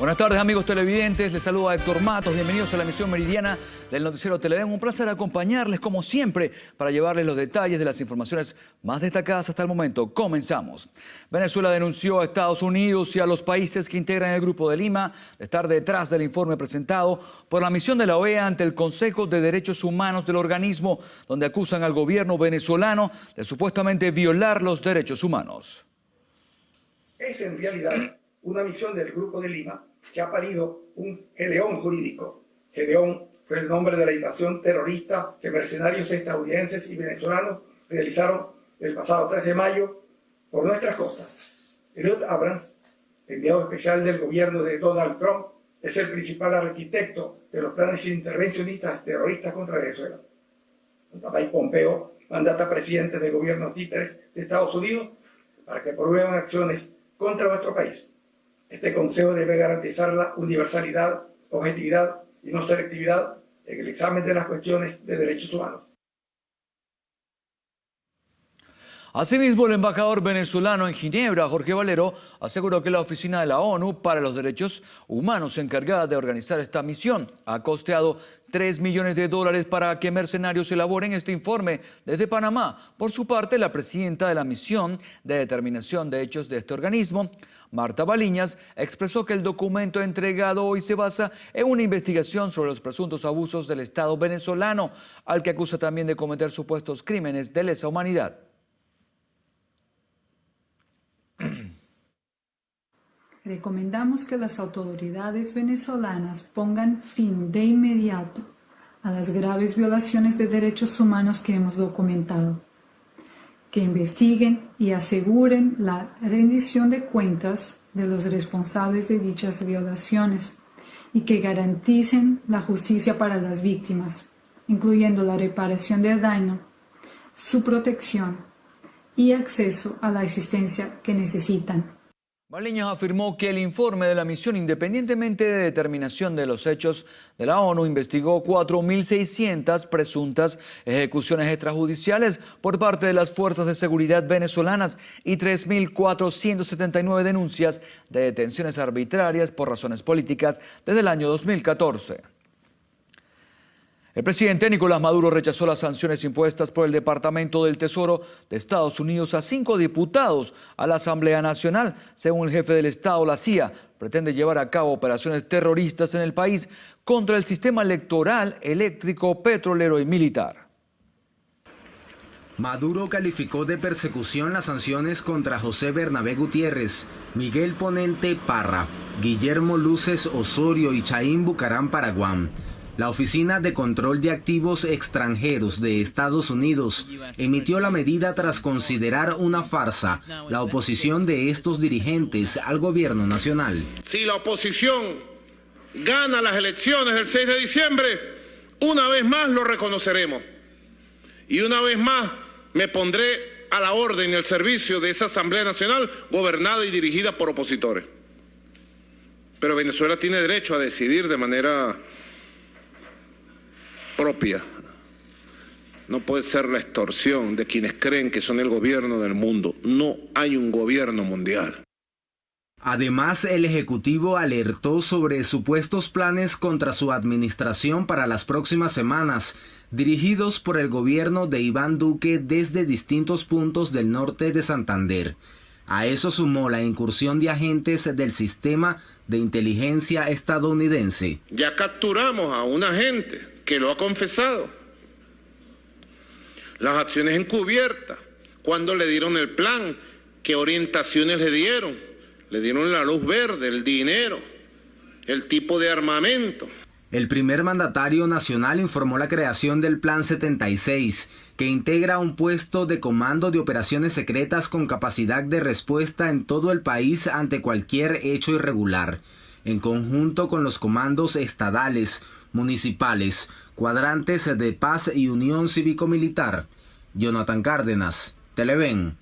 Buenas tardes, amigos televidentes. Les saluda Héctor Matos. Bienvenidos a la emisión meridiana del noticiero Televen. Un placer acompañarles, como siempre, para llevarles los detalles de las informaciones más destacadas hasta el momento. Comenzamos. Venezuela denunció a Estados Unidos y a los países que integran el Grupo de Lima de estar detrás del informe presentado por la misión de la OEA ante el Consejo de Derechos Humanos del organismo, donde acusan al gobierno venezolano de supuestamente violar los derechos humanos. Es en realidad una misión del Grupo de Lima que ha parido un Gedeón jurídico. Gedeón fue el nombre de la invasión terrorista que mercenarios estadounidenses y venezolanos realizaron el pasado 3 de mayo por nuestras costas. Eliot Abrams, enviado especial del gobierno de Donald Trump, es el principal arquitecto de los planes intervencionistas terroristas contra Venezuela. Mike Pompeo mandata a presidentes de gobiernos títeres de Estados Unidos para que promuevan acciones contra nuestro país. Este Consejo debe garantizar la universalidad, objetividad y no selectividad en el examen de las cuestiones de derechos humanos. Asimismo, el embajador venezolano en Ginebra, Jorge Valero, aseguró que la Oficina de la ONU para los Derechos Humanos, encargada de organizar esta misión, ha costeado $3 millones para que mercenarios elaboren este informe desde Panamá. Por su parte, la presidenta de la Misión de Determinación de Hechos de este organismo, Marta Baliñas, expresó que el documento entregado hoy se basa en una investigación sobre los presuntos abusos del Estado venezolano, al que acusa también de cometer supuestos crímenes de lesa humanidad. Recomendamos que las autoridades venezolanas pongan fin de inmediato a las graves violaciones de derechos humanos que hemos documentado, que investiguen y aseguren la rendición de cuentas de los responsables de dichas violaciones y que garanticen la justicia para las víctimas, incluyendo la reparación del daño, su protección y acceso a la asistencia que necesitan. Baliñas afirmó que el informe de la misión, independientemente de determinación de los hechos de la ONU, investigó 4.600 presuntas ejecuciones extrajudiciales por parte de las fuerzas de seguridad venezolanas y 3.479 denuncias de detenciones arbitrarias por razones políticas desde el año 2014. El presidente Nicolás Maduro rechazó las sanciones impuestas por el Departamento del Tesoro de Estados Unidos a 5 diputados a la Asamblea Nacional. Según el jefe del Estado, la CIA pretende llevar a cabo operaciones terroristas en el país contra el sistema electoral, eléctrico, petrolero y militar. Maduro calificó de persecución las sanciones contra José Bernabé Gutiérrez, Miguel Ponente Parra, Guillermo Luces Osorio y Chaim Bucaram Paraguán. La Oficina de Control de Activos Extranjeros de Estados Unidos emitió la medida tras considerar una farsa la oposición de estos dirigentes al gobierno nacional. Si la oposición gana las elecciones del 6 de diciembre, una vez más lo reconoceremos. Y una vez más me pondré a la orden y al servicio de esa Asamblea Nacional gobernada y dirigida por opositores. Pero Venezuela tiene derecho a decidir de manera propia. No puede ser la extorsión de quienes creen que son el gobierno del mundo. No hay un gobierno mundial. Además, el Ejecutivo alertó sobre supuestos planes contra su administración para las próximas semanas, dirigidos por el gobierno de Iván Duque desde distintos puntos del norte de Santander. A eso sumó la incursión de agentes del sistema de inteligencia estadounidense. Ya capturamos a un agente que lo ha confesado. Las acciones encubiertas, cuando le dieron el plan, qué orientaciones le dieron la luz verde, el dinero, el tipo de armamento. El primer mandatario nacional informó la creación del Plan 76, que integra un puesto de comando de operaciones secretas con capacidad de respuesta en todo el país ante cualquier hecho irregular, en conjunto con los comandos estadales, municipales, cuadrantes de paz y unión cívico-militar. Jonathan Cárdenas, Televen.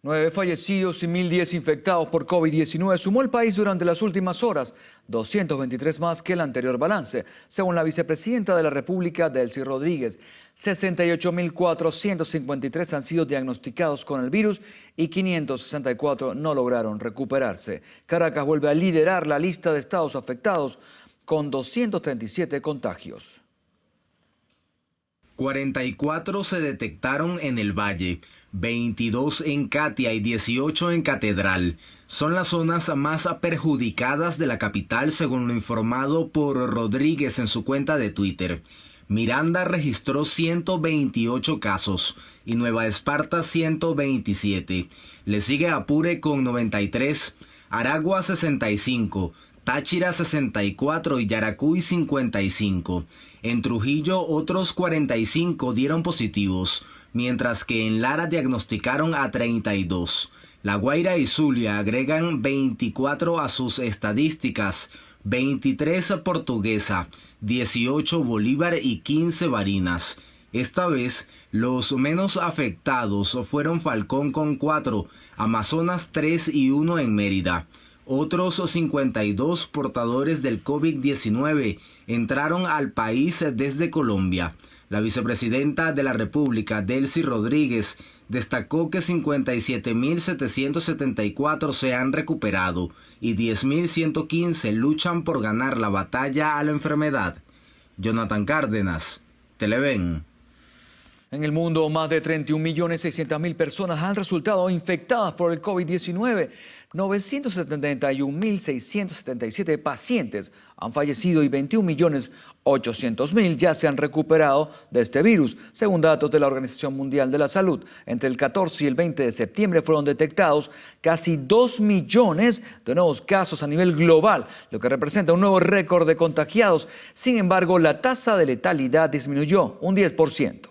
9 fallecidos y 1.010 infectados por COVID-19 sumó el país durante las últimas horas, 223 más que el anterior balance. Según la vicepresidenta de la República, Delcy Rodríguez, 68.453 han sido diagnosticados con el virus y 564 no lograron recuperarse. Caracas vuelve a liderar la lista de estados afectados con 237 contagios. 44 se detectaron en el Valle, 22 en Catia y 18 en Catedral. Son las zonas más perjudicadas de la capital, según lo informado por Rodríguez en su cuenta de Twitter. Miranda registró 128 casos y Nueva Esparta 127. Le sigue Apure con 93, Aragua 65, Táchira 64 y Yaracuy 55. En Trujillo otros 45 dieron positivos, mientras que en Lara diagnosticaron a 32. La Guaira y Zulia agregan 24 a sus estadísticas, 23 Portuguesa, 18 Bolívar y 15 Barinas. Esta vez, los menos afectados fueron Falcón con 4, Amazonas 3 y 1 en Mérida. Otros 52 portadores del COVID-19 entraron al país desde Colombia. La vicepresidenta de la República, Delcy Rodríguez, destacó que 57.774 se han recuperado y 10.115 luchan por ganar la batalla a la enfermedad. Jonathan Cárdenas, Televen. En el mundo, más de 31.600.000 personas han resultado infectadas por el COVID-19. 971.677 pacientes han fallecido y 21.800.000 ya se han recuperado de este virus, según datos de la Organización Mundial de la Salud. Entre el 14 y el 20 de septiembre fueron detectados casi 2 millones de nuevos casos a nivel global, lo que representa un nuevo récord de contagiados. Sin embargo, la tasa de letalidad disminuyó un 10%.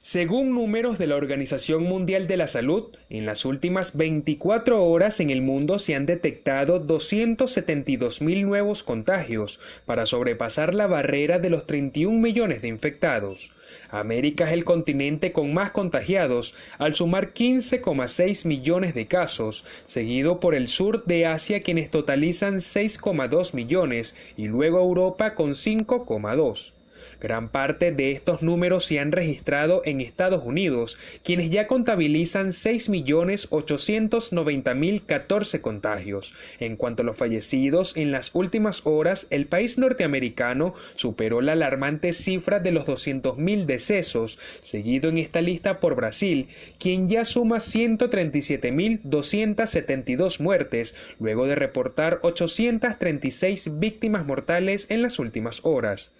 Según números de la Organización Mundial de la Salud, en las últimas 24 horas en el mundo se han detectado 272.000 nuevos contagios para sobrepasar la barrera de los 31 millones de infectados. América es el continente con más contagiados, al sumar 15,6 millones de casos, seguido por el sur de Asia, quienes totalizan 6,2 millones, y luego Europa con 5,2. Gran parte de estos números se han registrado en Estados Unidos, quienes ya contabilizan 6.890.014 contagios. En cuanto a los fallecidos, en las últimas horas, el país norteamericano superó la alarmante cifra de los 200.000 decesos, seguido en esta lista por Brasil, quien ya suma 137.272 muertes, luego de reportar 836 víctimas mortales en las últimas horas.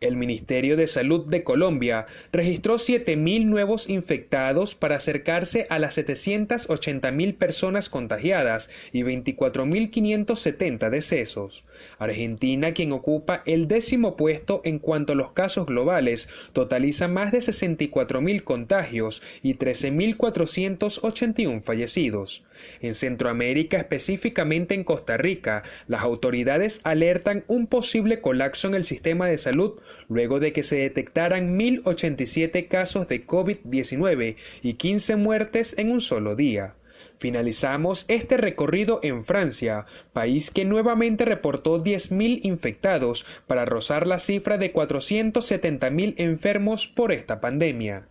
El Ministerio de Salud de Colombia registró 7.000 nuevos infectados para acercarse a las 780.000 personas contagiadas y 24.570 decesos. Argentina, quien ocupa el 10º puesto en cuanto a los casos globales, totaliza más de 64.000 contagios y 13.481 fallecidos. En Centroamérica, específicamente en Costa Rica, las autoridades alertan un posible colapso en el sistema de salud luego de que se detectaran 1.087 casos de COVID-19 y 15 muertes en un solo día. Finalizamos este recorrido en Francia, país que nuevamente reportó 10.000 infectados para rozar la cifra de 470.000 enfermos por esta pandemia.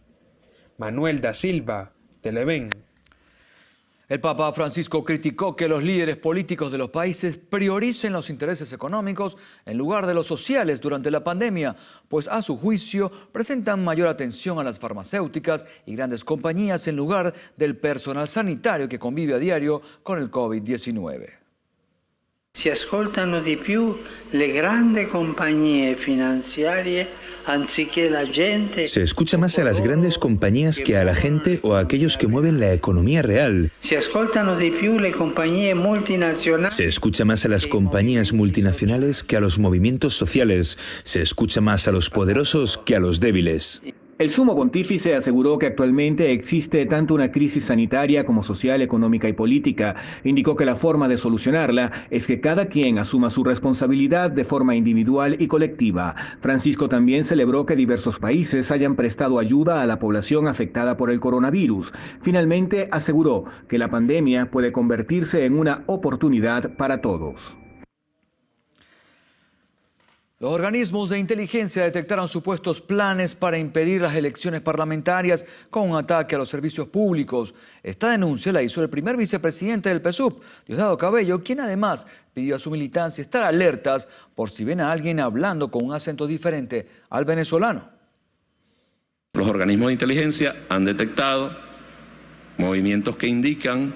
Manuel da Silva, Televen. El Papa Francisco criticó que los líderes políticos de los países prioricen los intereses económicos en lugar de los sociales durante la pandemia, pues a su juicio presentan mayor atención a las farmacéuticas y grandes compañías en lugar del personal sanitario que convive a diario con el COVID-19. Si ascoltano di più le grandi compagnie finanziarie anziché la gente. Se escucha más a las grandes compañías que a la gente o a aquellos que mueven la economía real. Si ascoltano di più le compagnie multinazionali. Se escucha más a las compañías multinacionales que a los movimientos sociales. Se escucha más a los poderosos que a los débiles. El sumo pontífice aseguró que actualmente existe tanto una crisis sanitaria como social, económica y política. Indicó que la forma de solucionarla es que cada quien asuma su responsabilidad de forma individual y colectiva. Francisco también celebró que diversos países hayan prestado ayuda a la población afectada por el coronavirus. Finalmente aseguró que la pandemia puede convertirse en una oportunidad para todos. Los organismos de inteligencia detectaron supuestos planes para impedir las elecciones parlamentarias con un ataque a los servicios públicos. Esta denuncia la hizo el primer vicepresidente del PSUV, Diosdado Cabello, quien además pidió a su militancia estar alertas por si ven a alguien hablando con un acento diferente al venezolano. Los organismos de inteligencia han detectado movimientos que indican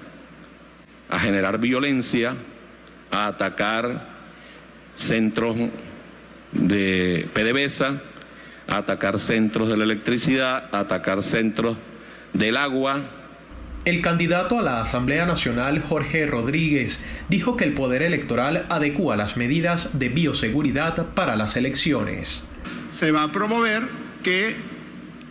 a generar violencia, a atacar centros de PDVSA, a atacar centros de la electricidad, a atacar centros del agua. El candidato a la Asamblea Nacional, Jorge Rodríguez, dijo que el Poder Electoral adecúa las medidas de bioseguridad para las elecciones. Se va a promover que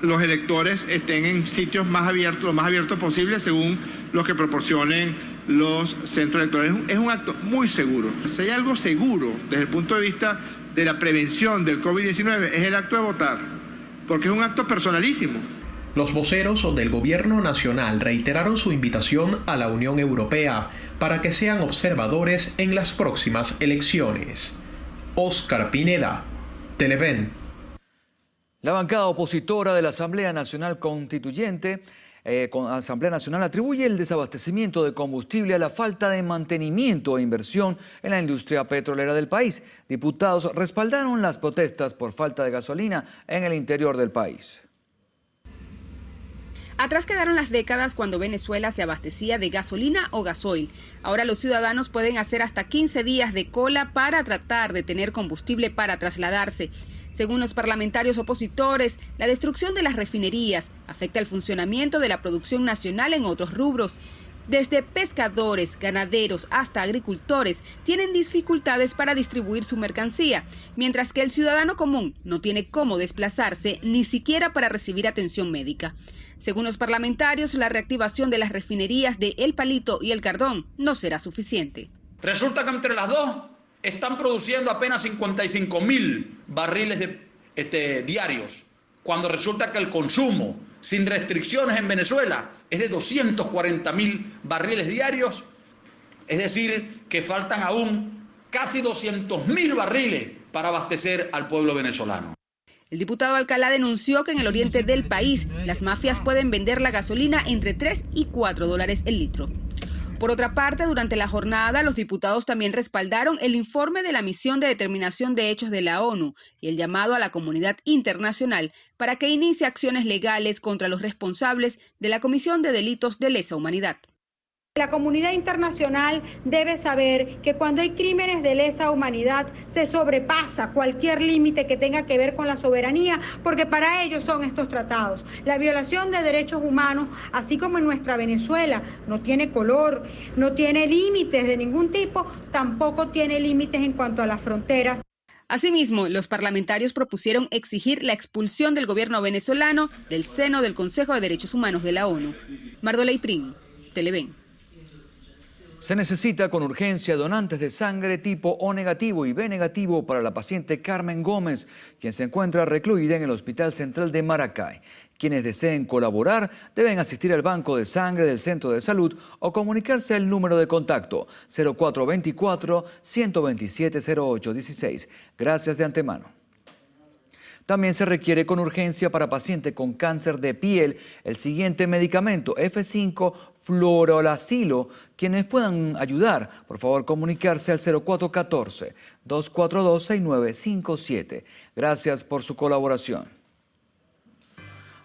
los electores estén en sitios más abiertos, lo más abiertos posible, según los que proporcionen los centros electorales. Es un acto muy seguro. Si hay algo seguro desde el punto de vista de la prevención del COVID-19 es el acto de votar, porque es un acto personalísimo. Los voceros del Gobierno Nacional reiteraron su invitación a la Unión Europea para que sean observadores en las próximas elecciones. Óscar Pineda, Televen. La bancada opositora de la Asamblea Nacional Constituyente Asamblea Nacional atribuye el desabastecimiento de combustible a la falta de mantenimiento e inversión en la industria petrolera del país. Diputados respaldaron las protestas por falta de gasolina en el interior del país. Atrás quedaron las décadas cuando Venezuela se abastecía de gasolina o gasoil. Ahora los ciudadanos pueden hacer hasta 15 días de cola para tratar de tener combustible para trasladarse. Según los parlamentarios opositores, la destrucción de las refinerías afecta el funcionamiento de la producción nacional en otros rubros. Desde pescadores, ganaderos hasta agricultores tienen dificultades para distribuir su mercancía, mientras que el ciudadano común no tiene cómo desplazarse ni siquiera para recibir atención médica. Según los parlamentarios, la reactivación de las refinerías de El Palito y El Cardón no será suficiente. Resulta que entre las dos están produciendo apenas 55.000 barriles diarios, cuando resulta que el consumo sin restricciones en Venezuela es de 240.000 barriles diarios, es decir, que faltan aún casi 200.000 barriles para abastecer al pueblo venezolano. El diputado Alcalá denunció que en el oriente del país las mafias pueden vender la gasolina entre 3 y 4 dólares el litro. Por otra parte, durante la jornada, los diputados también respaldaron el informe de la Misión de Determinación de Hechos de la ONU y el llamado a la comunidad internacional para que inicie acciones legales contra los responsables de la comisión de delitos de lesa humanidad. La comunidad internacional debe saber que cuando hay crímenes de lesa humanidad se sobrepasa cualquier límite que tenga que ver con la soberanía, porque para ellos son estos tratados. La violación de derechos humanos, así como en nuestra Venezuela, no tiene color, no tiene límites de ningún tipo, tampoco tiene límites en cuanto a las fronteras. Asimismo, los parlamentarios propusieron exigir la expulsión del gobierno venezolano del seno del Consejo de Derechos Humanos de la ONU. Mardoley Prim, Televen. Se necesita con urgencia donantes de sangre tipo O negativo y B negativo para la paciente Carmen Gómez, quien se encuentra recluida en el Hospital Central de Maracay. Quienes deseen colaborar deben asistir al banco de sangre del centro de salud o comunicarse al número de contacto 0424-127-0816. Gracias de antemano. También se requiere con urgencia para paciente con cáncer de piel el siguiente medicamento, F5-fluorolacilo. Quienes puedan ayudar, por favor comunicarse al 0414-242-6957. Gracias por su colaboración.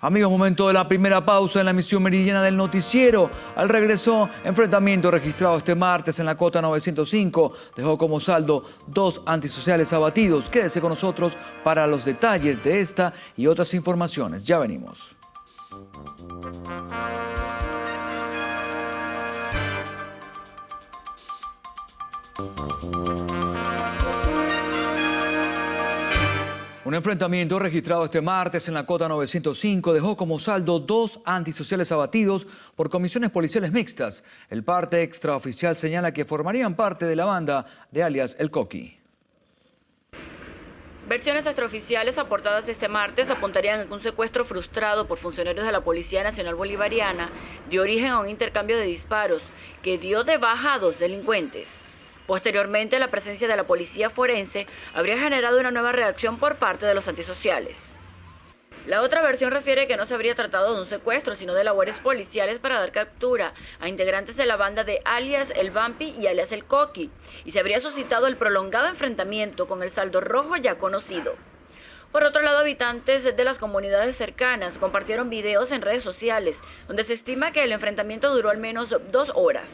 Amigos, momento de la primera pausa en la emisión meridiana del noticiero. Al regreso, enfrentamiento registrado este martes en la Cota 905 dejó como saldo 2 antisociales abatidos. Quédese con nosotros para los detalles de esta y otras informaciones. Ya venimos. Un enfrentamiento registrado este martes en la Cota 905 dejó como saldo 2 antisociales abatidos por comisiones policiales mixtas. El parte extraoficial señala que formarían parte de la banda de alias El Coqui. Versiones extraoficiales aportadas este martes apuntarían a que un secuestro frustrado por funcionarios de la Policía Nacional Bolivariana dio origen a un intercambio de disparos que dio de baja a 2 delincuentes. Posteriormente, la presencia de la policía forense habría generado una nueva reacción por parte de los antisociales. La otra versión refiere que no se habría tratado de un secuestro, sino de labores policiales para dar captura a integrantes de la banda de alias El Vampi y alias El Coqui, y se habría suscitado el prolongado enfrentamiento con el saldo rojo ya conocido. Por otro lado, habitantes de las comunidades cercanas compartieron videos en redes sociales, donde se estima que el enfrentamiento duró al menos 2 horas.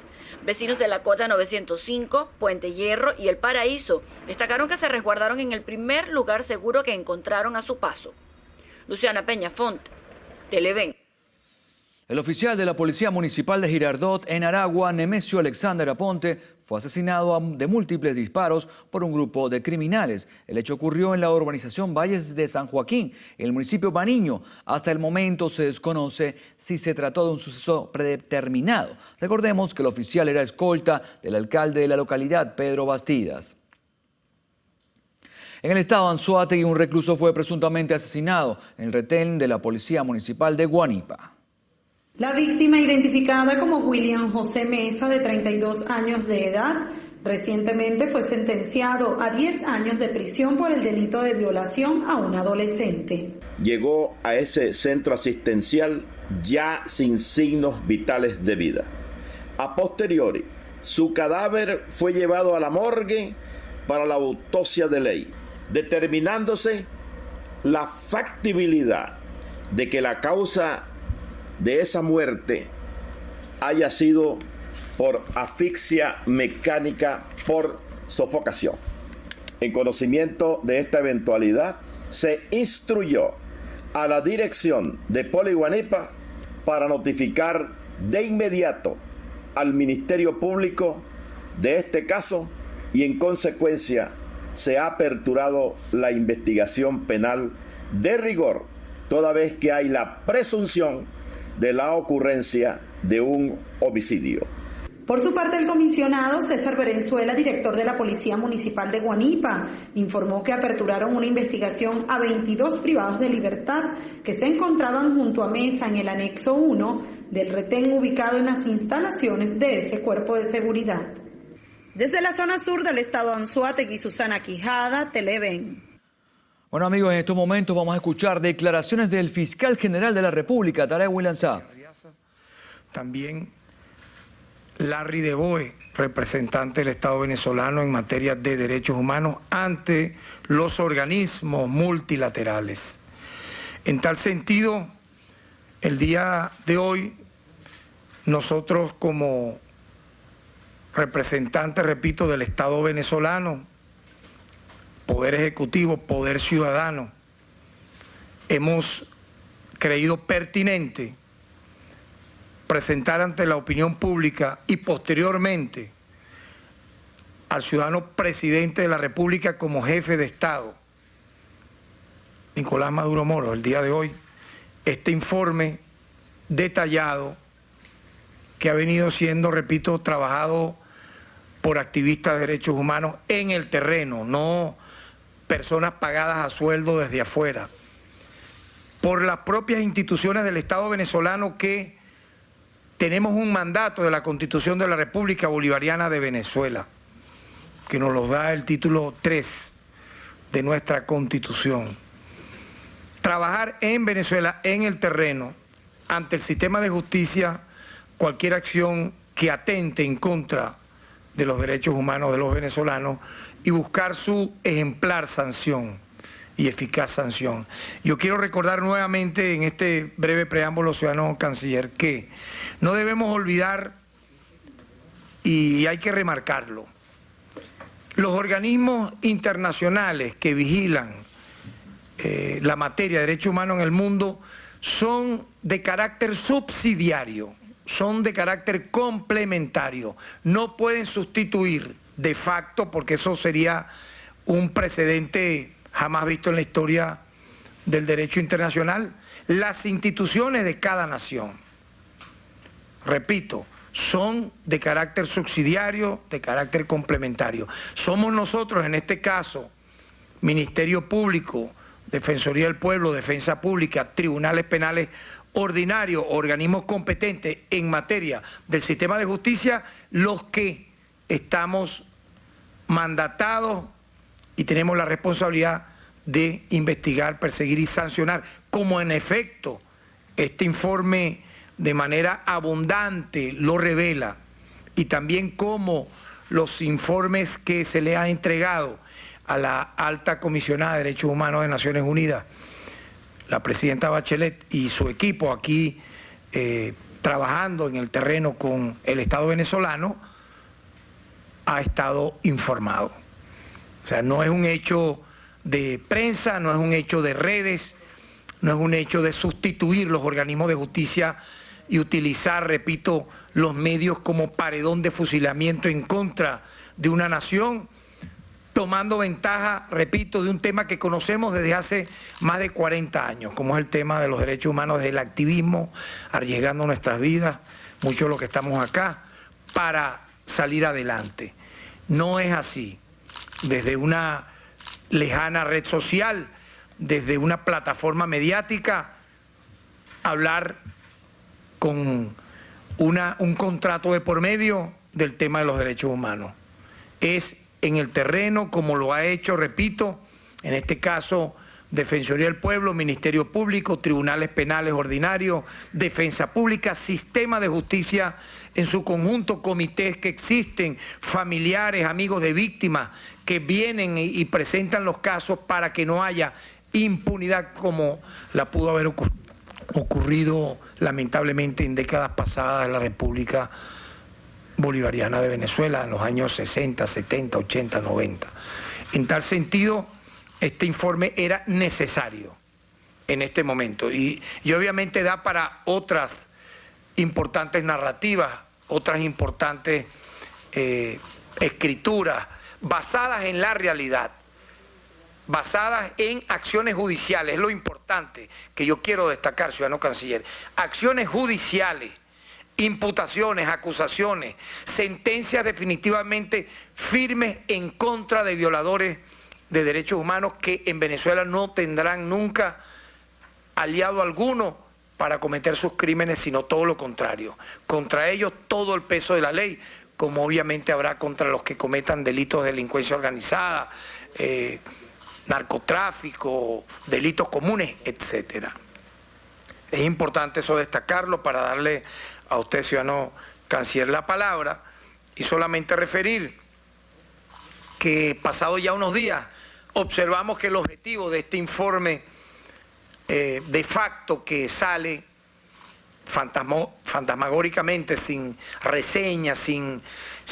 Vecinos de la Cota 905, Puente Hierro y El Paraíso destacaron que se resguardaron en el primer lugar seguro que encontraron a su paso. Luciana Peñafont, Televen. El oficial de la Policía Municipal de Girardot, en Aragua, Nemesio Alexander Aponte, fue asesinado de múltiples disparos por un grupo de criminales. El hecho ocurrió en la urbanización Valles de San Joaquín, en el municipio Baniño. Hasta el momento se desconoce si se trató de un suceso predeterminado. Recordemos que el oficial era escolta del alcalde de la localidad, Pedro Bastidas. En el estado Anzoátegui, un recluso fue presuntamente asesinado en el retén de la Policía Municipal de Guanipa. La víctima, identificada como William José Mesa, de 32 años de edad, recientemente fue sentenciado a 10 años de prisión por el delito de violación a un adolescente. Llegó a ese centro asistencial ya sin signos vitales de vida. A posteriori, su cadáver fue llevado a la morgue para la autopsia de ley, determinándose la factibilidad de que la causa de esa muerte haya sido por asfixia mecánica por sofocación. En conocimiento de esta eventualidad, se instruyó a la dirección de Poli Guanipa para notificar de inmediato al Ministerio Público de este caso y en consecuencia se ha aperturado la investigación penal de rigor, toda vez que hay la presunción de la ocurrencia de un homicidio. Por su parte, el comisionado César Berenzuela, director de la Policía Municipal de Guanipa, informó que aperturaron una investigación a 22 privados de libertad que se encontraban junto a Mesa en el anexo 1 del retén ubicado en las instalaciones de ese cuerpo de seguridad. Desde la zona sur del estado Anzoátegui, Susana Quijada, Televen. Bueno, amigos, en estos momentos vamos a escuchar declaraciones del fiscal general de la República, Tarek William Saab. También Larry de Boe, representante del Estado venezolano en materia de derechos humanos ante los organismos multilaterales. En tal sentido, el día de hoy, nosotros como representantes, repito, del Estado venezolano, Poder Ejecutivo, Poder Ciudadano, hemos creído pertinente presentar ante la opinión pública y posteriormente al ciudadano presidente de la República como jefe de Estado, Nicolás Maduro Moro, el día de hoy, este informe detallado que ha venido siendo, repito, trabajado por activistas de derechos humanos en el terreno, no personas pagadas a sueldo desde afuera, por las propias instituciones del Estado venezolano que tenemos un mandato de la Constitución de la República Bolivariana de Venezuela, que nos lo da el título 3 de nuestra Constitución. Trabajar en Venezuela, en el terreno, ante el sistema de justicia, cualquier acción que atente en contra de los derechos humanos de los venezolanos y buscar su ejemplar sanción y eficaz sanción. Yo quiero recordar nuevamente en este breve preámbulo, ciudadano canciller, que no debemos olvidar, y hay que remarcarlo, los organismos internacionales que vigilan la materia de derechos humanos en el mundo son de carácter subsidiario, son de carácter complementario, no pueden sustituir de facto, porque eso sería un precedente jamás visto en la historia del derecho internacional. Las instituciones de cada nación, repito, son de carácter subsidiario, de carácter complementario. Somos nosotros, en este caso, Ministerio Público, Defensoría del Pueblo, Defensa Pública, Tribunales Penales Ordinarios, organismos competentes en materia del sistema de justicia, los que estamos mandatados y tenemos la responsabilidad de investigar, perseguir y sancionar, como en efecto este informe de manera abundante lo revela, y también como los informes que se le ha entregado a la alta comisionada de Derechos Humanos de Naciones Unidas, la presidenta Bachelet y su equipo aquí trabajando en el terreno con el Estado venezolano, ha estado informado. O sea, no es un hecho de prensa, no es un hecho de redes, no es un hecho de sustituir los organismos de justicia y utilizar, repito, los medios como paredón de fusilamiento en contra de una nación, tomando ventaja, repito, de un tema que conocemos desde hace más de 40 años, como es el tema de los derechos humanos, del activismo, arriesgando nuestras vidas, muchos de los que estamos acá, para salir adelante. No es así. Desde una lejana red social, desde una plataforma mediática, hablar con un contrato de por medio del tema de los derechos humanos. Es en el terreno, como lo ha hecho, repito, en este caso, Defensoría del Pueblo, Ministerio Público, Tribunales Penales Ordinarios, Defensa Pública, Sistema de Justicia en su conjunto, comités que existen, familiares, amigos de víctimas que vienen y presentan los casos para que no haya impunidad como la pudo haber ocurrido lamentablemente en décadas pasadas en la República Bolivariana de Venezuela en los años 60, 70, 80, 90. En tal sentido, este informe era necesario en este momento y obviamente da para otras importantes narrativas, otras importantes escrituras basadas en la realidad, basadas en acciones judiciales. Es lo importante que yo quiero destacar, ciudadano canciller. Acciones judiciales, imputaciones, acusaciones, sentencias definitivamente firmes en contra de violadores de derechos humanos que en Venezuela no tendrán nunca aliado alguno para cometer sus crímenes, sino todo lo contrario. Contra ellos todo el peso de la ley, como obviamente habrá contra los que cometan delitos de delincuencia organizada, narcotráfico, delitos comunes, etcétera. Es importante eso destacarlo para darle a usted, ciudadano canciller, la palabra y solamente referir que pasado ya unos días observamos que el objetivo de este informe de facto que sale fantasmagóricamente, sin reseña, sin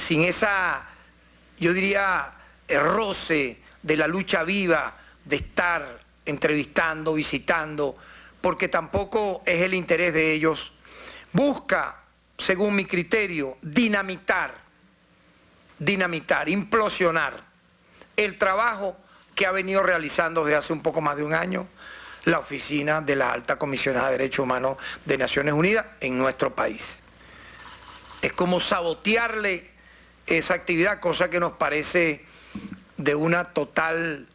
esa, yo diría, roce de la lucha viva de estar entrevistando, visitando, porque tampoco es el interés de ellos, busca, según mi criterio, dinamitar, implosionar el trabajo que ha venido realizando desde hace un poco más de un año la Oficina de la Alta Comisionada de Derechos Humanos de Naciones Unidas en nuestro país. Es como sabotearle esa actividad, cosa que nos parece de una total,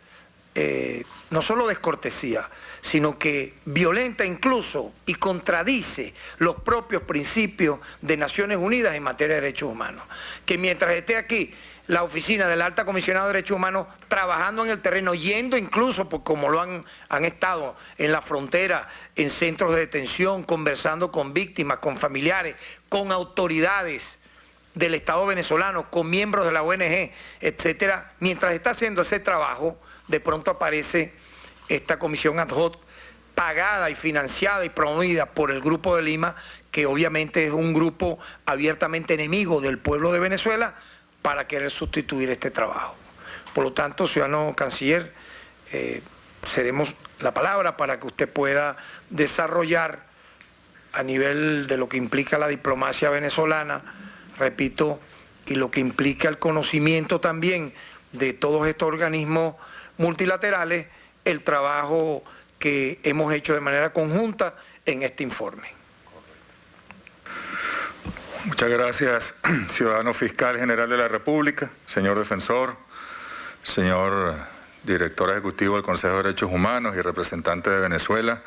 no solo descortesía, sino que violenta incluso y contradice los propios principios de Naciones Unidas en materia de derechos humanos. Que mientras esté aquí la Oficina de la Alta Comisionada de Derechos Humanos trabajando en el terreno, yendo incluso, como lo han estado en la frontera, en centros de detención, conversando con víctimas, con familiares, con autoridades del Estado venezolano, con miembros de la ONG, etcétera. Mientras está haciendo ese trabajo, de pronto aparece esta comisión ad hoc pagada y financiada y promovida por el Grupo de Lima, que obviamente es un grupo abiertamente enemigo del pueblo de Venezuela, para querer sustituir este trabajo. Por lo tanto, ciudadano canciller, cedemos la palabra para que usted pueda desarrollar a nivel de lo que implica la diplomacia venezolana, repito, y lo que implica el conocimiento también de todos estos organismos multilaterales, el trabajo que hemos hecho de manera conjunta en este informe. Muchas gracias, ciudadano fiscal general de la República, señor defensor, señor director ejecutivo del Consejo de Derechos Humanos y representante de Venezuela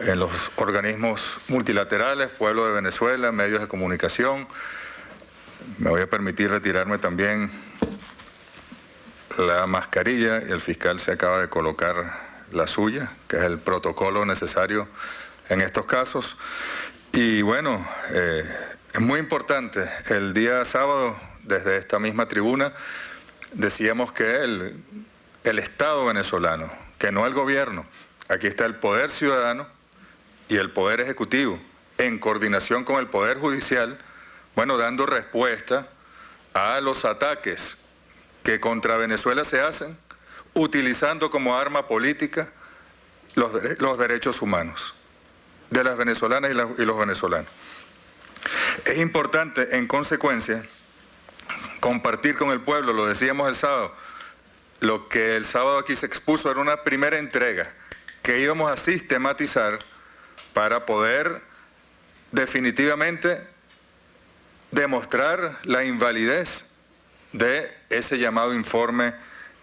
en los organismos multilaterales, pueblo de Venezuela, medios de comunicación. Me voy a permitir retirarme también la mascarilla y el fiscal se acaba de colocar la suya, que es el protocolo necesario en estos casos. Y bueno, es muy importante. El día sábado, desde esta misma tribuna, decíamos que el Estado venezolano, que no el gobierno, aquí está el poder ciudadano y el poder ejecutivo, en coordinación con el poder judicial, bueno, dando respuesta a los ataques que contra Venezuela se hacen, utilizando como arma política los derechos humanos de las venezolanas y los venezolanos. Es importante, en consecuencia, compartir con el pueblo, lo decíamos el sábado, lo que el sábado aquí se expuso era una primera entrega que íbamos a sistematizar para poder definitivamente demostrar la invalidez de ese llamado informe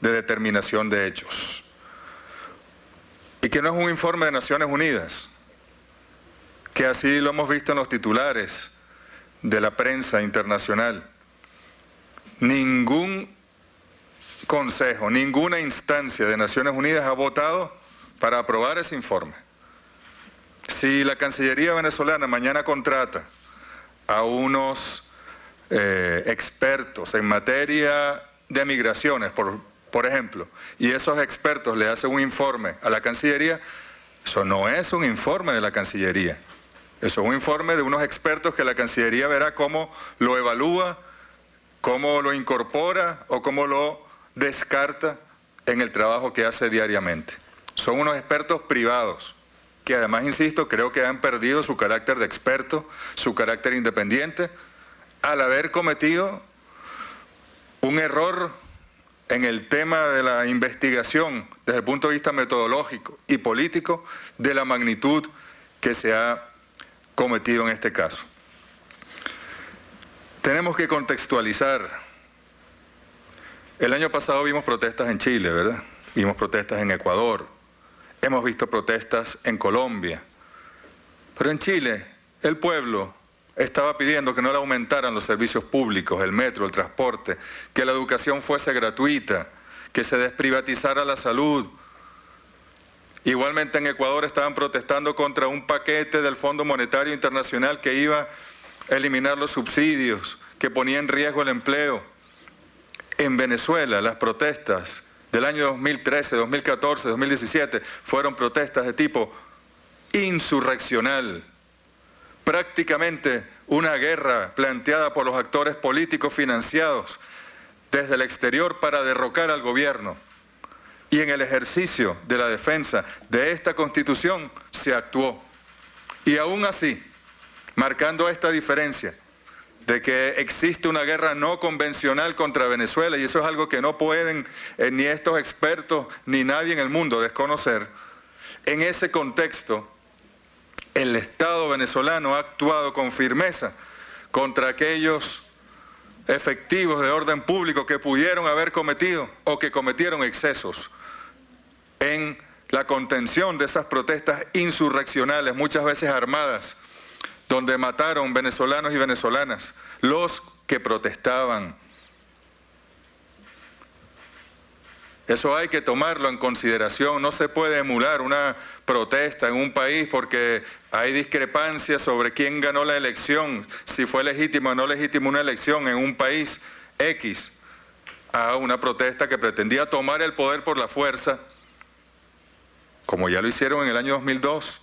de determinación de hechos. Y que no es un informe de Naciones Unidas, que así lo hemos visto en los titulares de la prensa internacional. Ningún consejo, ninguna instancia de Naciones Unidas ha votado para aprobar ese informe. Si la Cancillería venezolana mañana contrata a unos expertos en materia de migraciones, por ejemplo, y esos expertos le hacen un informe a la Cancillería, eso no es un informe de la Cancillería. Eso es un informe de unos expertos que la Cancillería verá cómo lo evalúa, cómo lo incorpora o cómo lo descarta en el trabajo que hace diariamente. Son unos expertos privados que además, insisto, creo que han perdido su carácter de experto, su carácter independiente, al haber cometido un error en el tema de la investigación desde el punto de vista metodológico y político de la magnitud que se ha cometido en este caso. Tenemos que contextualizar. El año pasado vimos protestas en Chile, ¿verdad? Vimos protestas en Ecuador, hemos visto protestas en Colombia. Pero en Chile, el pueblo estaba pidiendo que no le aumentaran los servicios públicos, el metro, el transporte, que la educación fuese gratuita, que se desprivatizara la salud. Igualmente en Ecuador estaban protestando contra un paquete del Fondo Monetario Internacional que iba a eliminar los subsidios, que ponía en riesgo el empleo. En Venezuela las protestas del año 2013, 2014, 2017 fueron protestas de tipo insurreccional. Prácticamente una guerra planteada por los actores políticos financiados desde el exterior para derrocar al gobierno. Y en el ejercicio de la defensa de esta Constitución se actuó. Y aún así, marcando esta diferencia de que existe una guerra no convencional contra Venezuela, y eso es algo que no pueden ni estos expertos ni nadie en el mundo desconocer, en ese contexto, el Estado venezolano ha actuado con firmeza contra aquellos efectivos de orden público que pudieron haber cometido o que cometieron excesos en la contención de esas protestas insurreccionales, muchas veces armadas, donde mataron venezolanos y venezolanas, los que protestaban. Eso hay que tomarlo en consideración. No se puede emular una protesta en un país porque hay discrepancias sobre quién ganó la elección, si fue legítima o no legítima una elección en un país X, a una protesta que pretendía tomar el poder por la fuerza, como ya lo hicieron en el año 2002.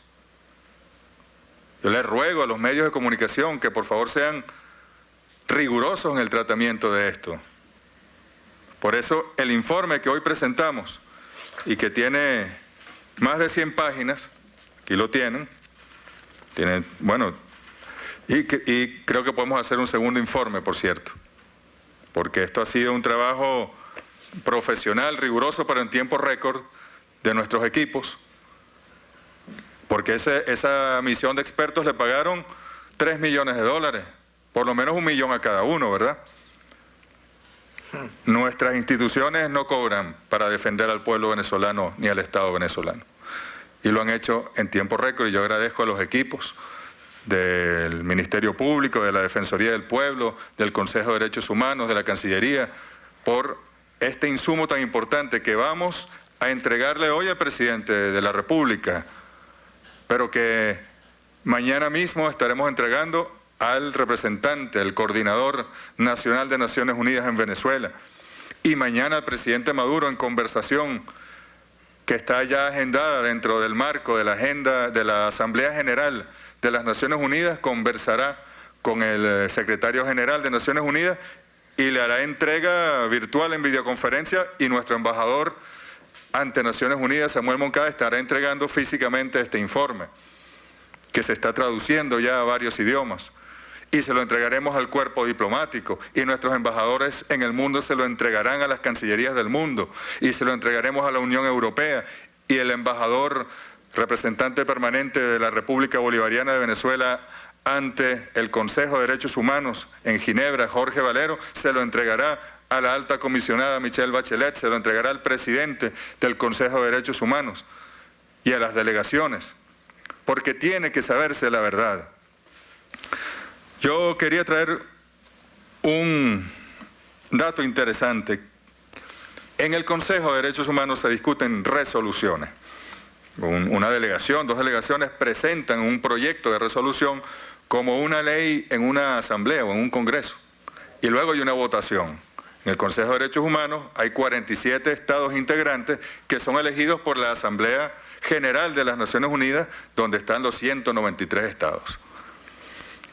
Yo les ruego a los medios de comunicación que por favor sean rigurosos en el tratamiento de esto. Por eso el informe que hoy presentamos y que tiene más de 100 páginas, aquí lo tienen, bueno, y creo que podemos hacer un segundo informe, por cierto, porque esto ha sido un trabajo profesional, riguroso, pero en tiempo récord, de nuestros equipos, porque esa misión de expertos le pagaron $3 millones, por lo menos $1 millón a cada uno, ¿verdad? Nuestras instituciones no cobran para defender al pueblo venezolano ni al Estado venezolano. Y lo han hecho en tiempo récord, y yo agradezco a los equipos del Ministerio Público, de la Defensoría del Pueblo, del Consejo de Derechos Humanos, de la Cancillería, por este insumo tan importante que vamos a entregarle hoy al presidente de la República, pero que mañana mismo estaremos entregando al representante, el coordinador nacional de Naciones Unidas en Venezuela, y mañana al presidente Maduro, en conversación que está ya agendada dentro del marco de la agenda de la Asamblea General de las Naciones Unidas, conversará con el secretario general de Naciones Unidas y le hará entrega virtual en videoconferencia, y nuestro embajador ante Naciones Unidas, Samuel Moncada, estará entregando físicamente este informe, que se está traduciendo ya a varios idiomas, y se lo entregaremos al cuerpo diplomático, y nuestros embajadores en el mundo se lo entregarán a las cancillerías del mundo, y se lo entregaremos a la Unión Europea, y el embajador representante permanente de la República Bolivariana de Venezuela ante el Consejo de Derechos Humanos en Ginebra, Jorge Valero, se lo entregará a la alta comisionada Michelle Bachelet, se lo entregará al presidente del Consejo de Derechos Humanos y a las delegaciones, porque tiene que saberse la verdad. Yo quería traer un dato interesante. En el Consejo de Derechos Humanos se discuten resoluciones. Una delegación, 2 delegaciones presentan un proyecto de resolución como una ley en una asamblea o en un congreso, y luego hay una votación. En el Consejo de Derechos Humanos hay 47 estados integrantes que son elegidos por la Asamblea General de las Naciones Unidas, donde están los 193 estados.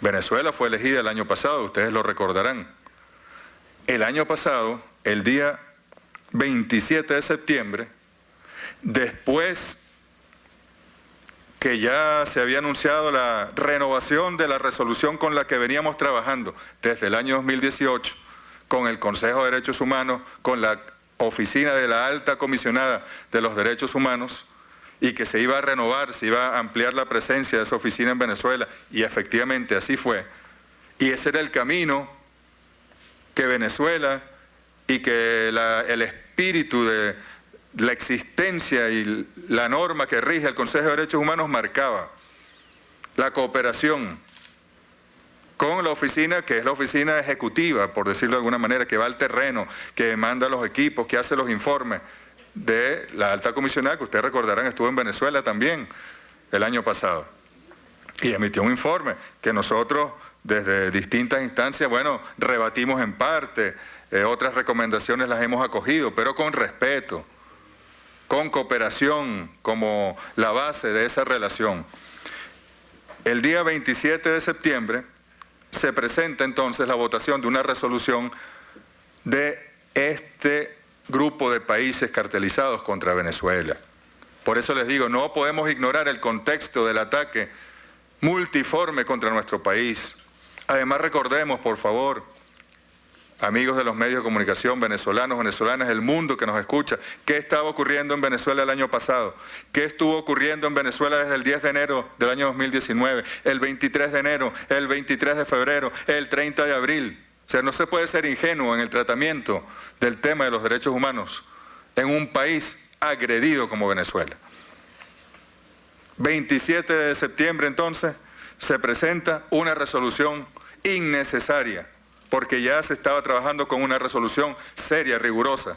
Venezuela fue elegida el año pasado, ustedes lo recordarán. El año pasado, el día 27 de septiembre, después que ya se había anunciado la renovación de la resolución con la que veníamos trabajando desde el año 2018, con el Consejo de Derechos Humanos, con la Oficina de la Alta Comisionada de los Derechos Humanos, y que se iba a renovar, se iba a ampliar la presencia de esa oficina en Venezuela, y efectivamente así fue. Y ese era el camino que Venezuela y que el espíritu de la existencia y la norma que rige el Consejo de Derechos Humanos marcaba. La cooperación con la oficina, que es la oficina ejecutiva, por decirlo de alguna manera, que va al terreno, que manda los equipos, que hace los informes, de la alta comisionada, que ustedes recordarán estuvo en Venezuela también el año pasado, y emitió un informe que nosotros desde distintas instancias, bueno, rebatimos en parte, otras recomendaciones las hemos acogido, pero con respeto, con cooperación como la base de esa relación. El día 27 de septiembre se presenta entonces la votación de una resolución de este grupo de países cartelizados contra Venezuela. Por eso les digo, no podemos ignorar el contexto del ataque multiforme contra nuestro país. Además, recordemos, por favor, amigos de los medios de comunicación, venezolanos, venezolanas, el mundo que nos escucha, qué estaba ocurriendo en Venezuela el año pasado, qué estuvo ocurriendo en Venezuela desde el 10 de enero del año 2019, el 23 de enero, el 23 de febrero, el 30 de abril. O sea, no se puede ser ingenuo en el tratamiento del tema de los derechos humanos en un país agredido como Venezuela. 27 de septiembre, entonces, se presenta una resolución innecesaria, porque ya se estaba trabajando con una resolución seria, rigurosa,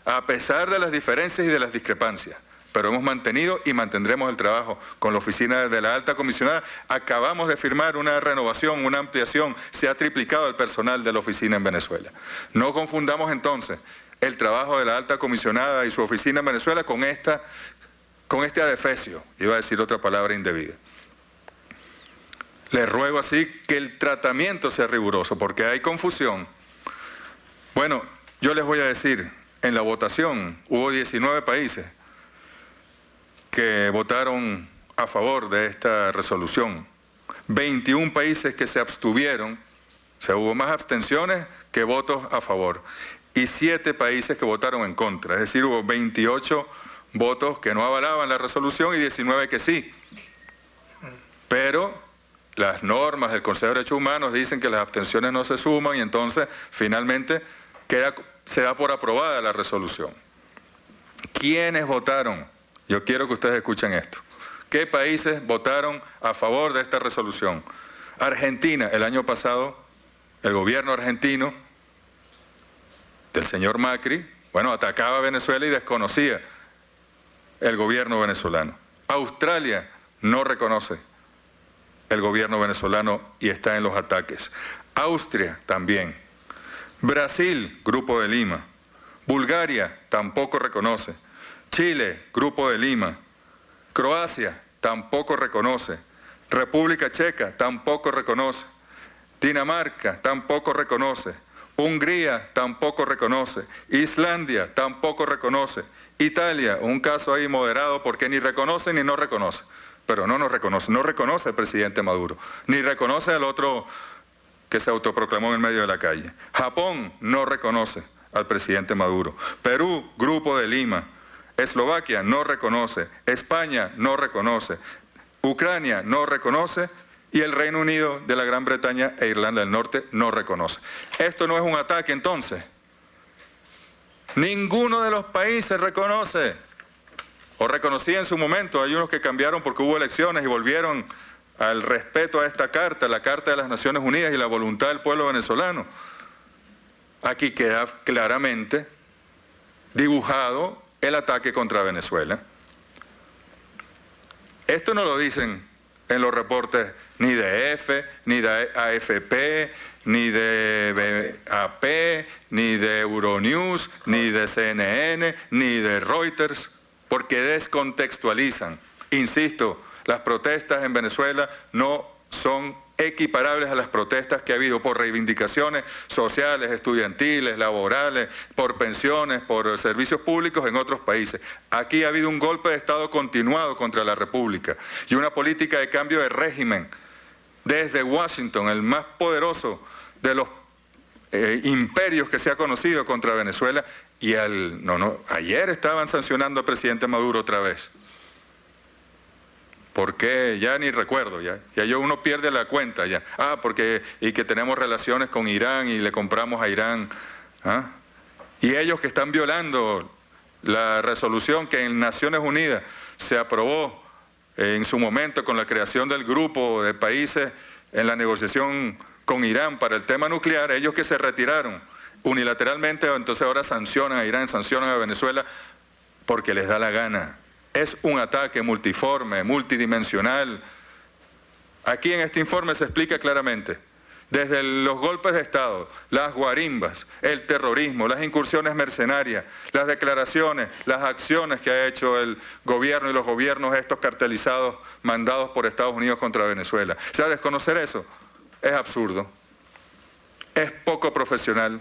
a pesar de las diferencias y de las discrepancias. Pero hemos mantenido y mantendremos el trabajo con la oficina de la alta comisionada. Acabamos de firmar una renovación, una ampliación, se ha triplicado el personal de la oficina en Venezuela. No confundamos entonces el trabajo de la alta comisionada y su oficina en Venezuela con este adefesio, iba a decir otra palabra indebida. Les ruego así que el tratamiento sea riguroso, porque hay confusión. Bueno, yo les voy a decir, en la votación hubo 19 países que votaron a favor de esta resolución, 21 países que se abstuvieron, o sea, hubo más abstenciones que votos a favor, y 7 países que votaron en contra, es decir, hubo 28 votos que no avalaban la resolución y 19 que sí. Pero las normas del Consejo de Derechos Humanos dicen que las abstenciones no se suman y entonces finalmente se da por aprobada la resolución. ¿Quiénes votaron? Yo quiero que ustedes escuchen esto. ¿Qué países votaron a favor de esta resolución? Argentina, el año pasado, el gobierno argentino del señor Macri, atacaba a Venezuela y desconocía el gobierno venezolano. Australia no reconoce el gobierno venezolano y está en los ataques. Austria también. Brasil, Grupo de Lima. Bulgaria tampoco reconoce. Chile, Grupo de Lima. Croacia tampoco reconoce. República Checa tampoco reconoce. Dinamarca tampoco reconoce. Hungría tampoco reconoce. Islandia tampoco reconoce. Italia, un caso ahí moderado porque ni reconoce ni no reconoce. Pero no nos reconoce, no reconoce al presidente Maduro, ni reconoce al otro que se autoproclamó en el medio de la calle. Japón no reconoce al presidente Maduro. Perú, Grupo de Lima. Eslovaquia no reconoce. España no reconoce. Ucrania no reconoce. Y el Reino Unido de la Gran Bretaña e Irlanda del Norte no reconoce. Esto no es un ataque entonces. Ninguno de los países reconoce. O reconocía en su momento, hay unos que cambiaron porque hubo elecciones y volvieron al respeto a esta carta, la Carta de las Naciones Unidas y la voluntad del pueblo venezolano. Aquí queda claramente dibujado el ataque contra Venezuela. Esto no lo dicen en los reportes ni de EFE, ni de AFP, ni de AP, ni de Euronews, ni de CNN, ni de Reuters, porque descontextualizan. Insisto, las protestas en Venezuela no son equiparables a las protestas que ha habido por reivindicaciones sociales, estudiantiles, laborales, por pensiones, por servicios públicos en otros países. Aquí ha habido un golpe de Estado continuado contra la República y una política de cambio de régimen desde Washington, el más poderoso de los imperios que se ha conocido contra Venezuela. Y ayer estaban sancionando al presidente Maduro otra vez. ¿Por qué? Ya ni recuerdo, ya uno pierde la cuenta ya. Y que tenemos relaciones con Irán y le compramos a Irán. Y ellos que están violando la resolución que en Naciones Unidas se aprobó en su momento con la creación del grupo de países en la negociación con Irán para el tema nuclear, ellos que se retiraron unilateralmente, entonces ahora sancionan a Irán, sancionan a Venezuela porque les da la gana. Es un ataque multiforme, multidimensional. Aquí en este informe se explica claramente, desde los golpes de Estado, las guarimbas, el terrorismo, las incursiones mercenarias, las declaraciones, las acciones que ha hecho el gobierno y los gobiernos estos cartelizados mandados por Estados Unidos contra Venezuela. O sea, desconocer eso es absurdo, es poco profesional.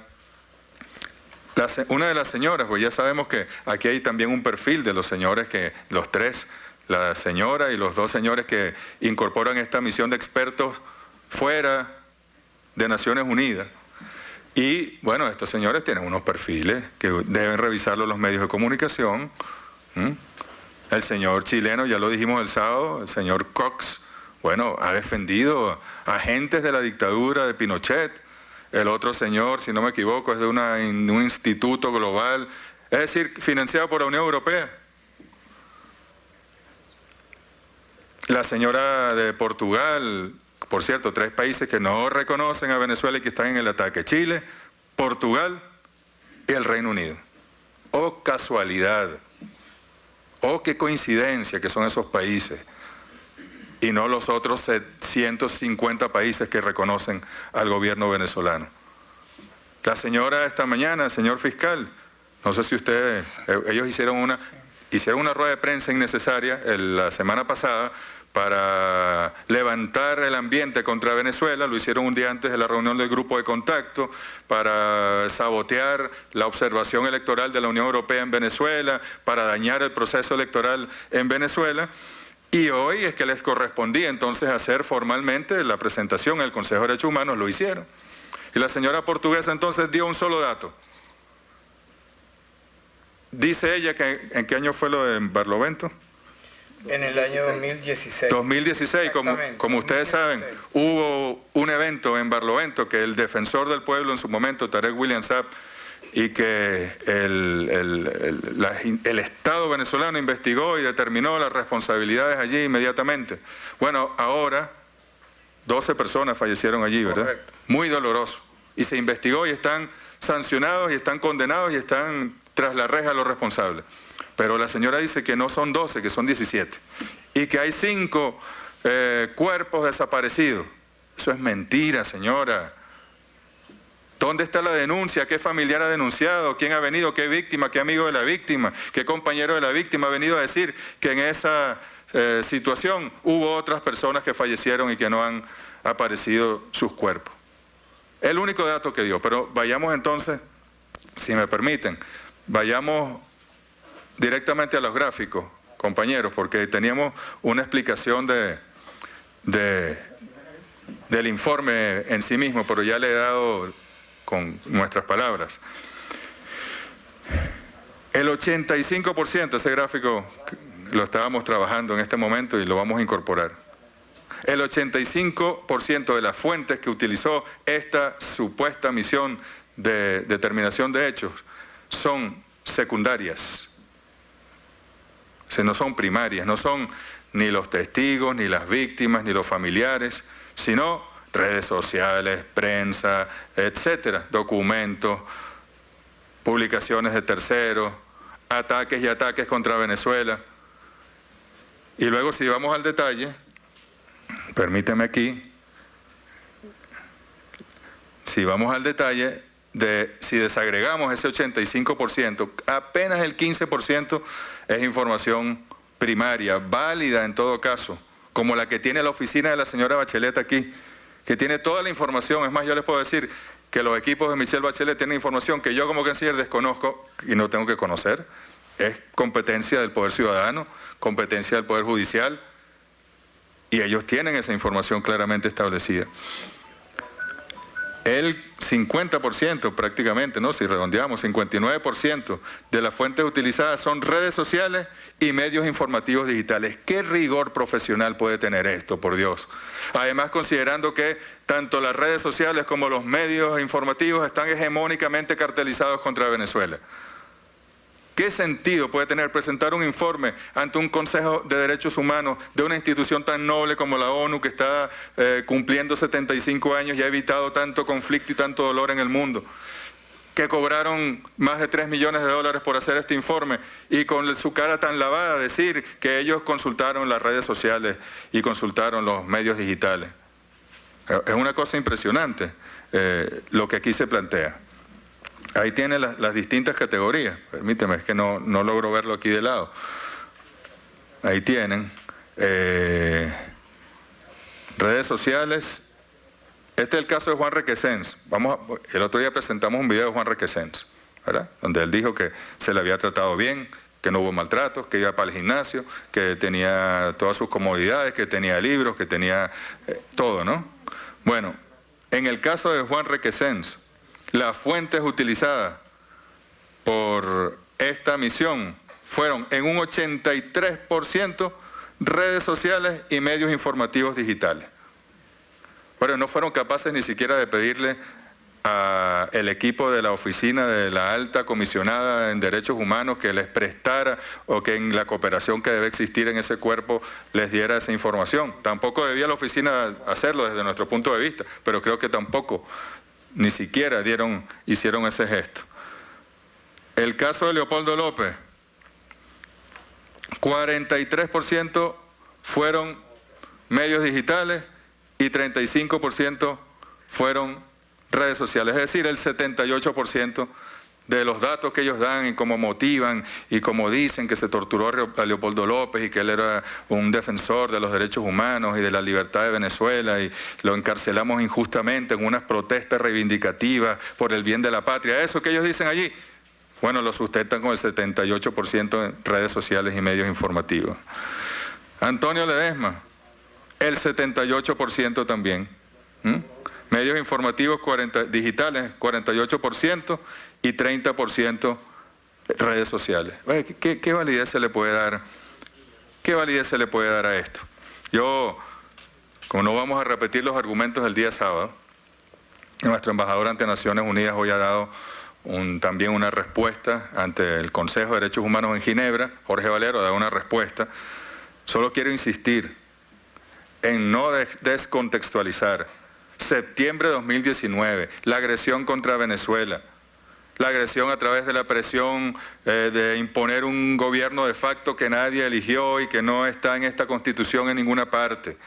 Una de las señoras, pues ya sabemos que aquí hay también un perfil de los señores los tres, la señora y los dos señores que incorporan esta misión de expertos fuera de Naciones Unidas. Y bueno, estos señores tienen unos perfiles que deben revisarlo los medios de comunicación. El señor chileno, ya lo dijimos el sábado, el señor Cox, ha defendido a agentes de la dictadura de Pinochet. El otro señor, si no me equivoco, es de un instituto global, es decir, financiado por la Unión Europea. La señora de Portugal, por cierto, 3 países que no reconocen a Venezuela y que están en el ataque: Chile, Portugal y el Reino Unido. ¡Oh, casualidad! ¡Oh, qué coincidencia que son esos países! Y no los otros 150 países que reconocen al gobierno venezolano. La señora esta mañana, el señor fiscal, no sé si ustedes, ellos hicieron una rueda de prensa innecesaria la semana pasada para levantar el ambiente contra Venezuela, lo hicieron un día antes de la reunión del grupo de contacto, para sabotear la observación electoral de la Unión Europea en Venezuela, para dañar el proceso electoral en Venezuela. Y hoy es que les correspondía entonces hacer formalmente la presentación en el Consejo de Derechos Humanos, lo hicieron. Y la señora portuguesa entonces dio un solo dato. Dice ella que ¿en qué año fue lo de Barlovento? En el año 2016. 2016, como ustedes saben, hubo un evento en Barlovento que el defensor del pueblo en su momento, Tarek William Saab, y que el Estado venezolano investigó y determinó las responsabilidades allí inmediatamente. Bueno, ahora 12 personas fallecieron allí, ¿verdad? Correcto. Muy doloroso. Y se investigó y están sancionados y están condenados y están tras la reja los responsables. Pero la señora dice que no son 12, que son 17. Y que hay 5 cuerpos desaparecidos. Eso es mentira, señora. ¿Dónde está la denuncia? ¿Qué familiar ha denunciado? ¿Quién ha venido? ¿Qué víctima? ¿Qué amigo de la víctima? ¿Qué compañero de la víctima ha venido a decir que en esa situación hubo otras personas que fallecieron y que no han aparecido sus cuerpos? El único dato que dio. Pero vayamos entonces, si me permiten, vayamos directamente a los gráficos, compañeros, porque teníamos una explicación del informe en sí mismo, pero ya le he dado con nuestras palabras. El 85%, ese gráfico lo estábamos trabajando en este momento y lo vamos a incorporar. El 85% de las fuentes que utilizó esta supuesta misión de determinación de hechos son secundarias. O sea, no son primarias, no son ni los testigos, ni las víctimas, ni los familiares, sino redes sociales, prensa, etcétera, documentos, publicaciones de terceros, ataques y ataques contra Venezuela. Y luego, si vamos al detalle, permíteme aquí, si vamos al detalle si desagregamos ese 85%, apenas el 15% es información primaria, válida en todo caso, como la que tiene la oficina de la señora Bachelet aquí, que tiene toda la información. Es más, yo les puedo decir que los equipos de Michelle Bachelet tienen información que yo como canciller desconozco y no tengo que conocer. Es competencia del Poder Ciudadano, competencia del Poder Judicial, y ellos tienen esa información claramente establecida. El 50% prácticamente, ¿no? Si redondeamos, 59% de las fuentes utilizadas son redes sociales y medios informativos digitales. ¿Qué rigor profesional puede tener esto, por Dios? Además, considerando que tanto las redes sociales como los medios informativos están hegemónicamente cartelizados contra Venezuela. ¿Qué sentido puede tener presentar un informe ante un Consejo de Derechos Humanos de una institución tan noble como la ONU, que está cumpliendo 75 años y ha evitado tanto conflicto y tanto dolor en el mundo, que cobraron más de $3 millones por hacer este informe, y con su cara tan lavada decir que ellos consultaron las redes sociales y consultaron los medios digitales? Es una cosa impresionante lo que aquí se plantea. Ahí tiene las distintas categorías. Permíteme, es que no logro verlo aquí de lado. Ahí tienen redes sociales. Este es el caso de Juan Requesens. El otro día presentamos un video de Juan Requesens, ¿verdad? Donde él dijo que se le había tratado bien, que no hubo maltratos, que iba para el gimnasio, que tenía todas sus comodidades, que tenía libros, que tenía todo, ¿no? Bueno, en el caso de Juan Requesens, las fuentes utilizadas por esta misión fueron en un 83% redes sociales y medios informativos digitales. Pero no fueron capaces ni siquiera de pedirle al equipo de la oficina de la alta comisionada en derechos humanos que les prestara, o que en la cooperación que debe existir en ese cuerpo les diera esa información. Tampoco debía la oficina hacerlo desde nuestro punto de vista, pero creo que tampoco ni siquiera hicieron ese gesto. El caso de Leopoldo López, 43% fueron medios digitales y 35% fueron redes sociales. Es decir, el 78% de los datos que ellos dan y cómo motivan y cómo dicen que se torturó a Leopoldo López y que él era un defensor de los derechos humanos y de la libertad de Venezuela y lo encarcelamos injustamente en unas protestas reivindicativas por el bien de la patria. Eso que ellos dicen allí, bueno, lo sustentan con el 78% en redes sociales y medios informativos. Antonio Ledesma, el 78% también. Medios informativos digitales, 48%, y 30% redes sociales. ¿Qué validez se le puede dar? ¿Qué validez se le puede dar a esto? Yo, como no vamos a repetir los argumentos del día sábado, nuestro embajador ante Naciones Unidas hoy ha dado también una respuesta ante el Consejo de Derechos Humanos en Ginebra. Jorge Valero ha dado una respuesta. Solo quiero insistir en no descontextualizar. Septiembre de 2019, la agresión contra Venezuela, la agresión a través de la presión de imponer un gobierno de facto que nadie eligió y que no está en esta Constitución en ninguna parte.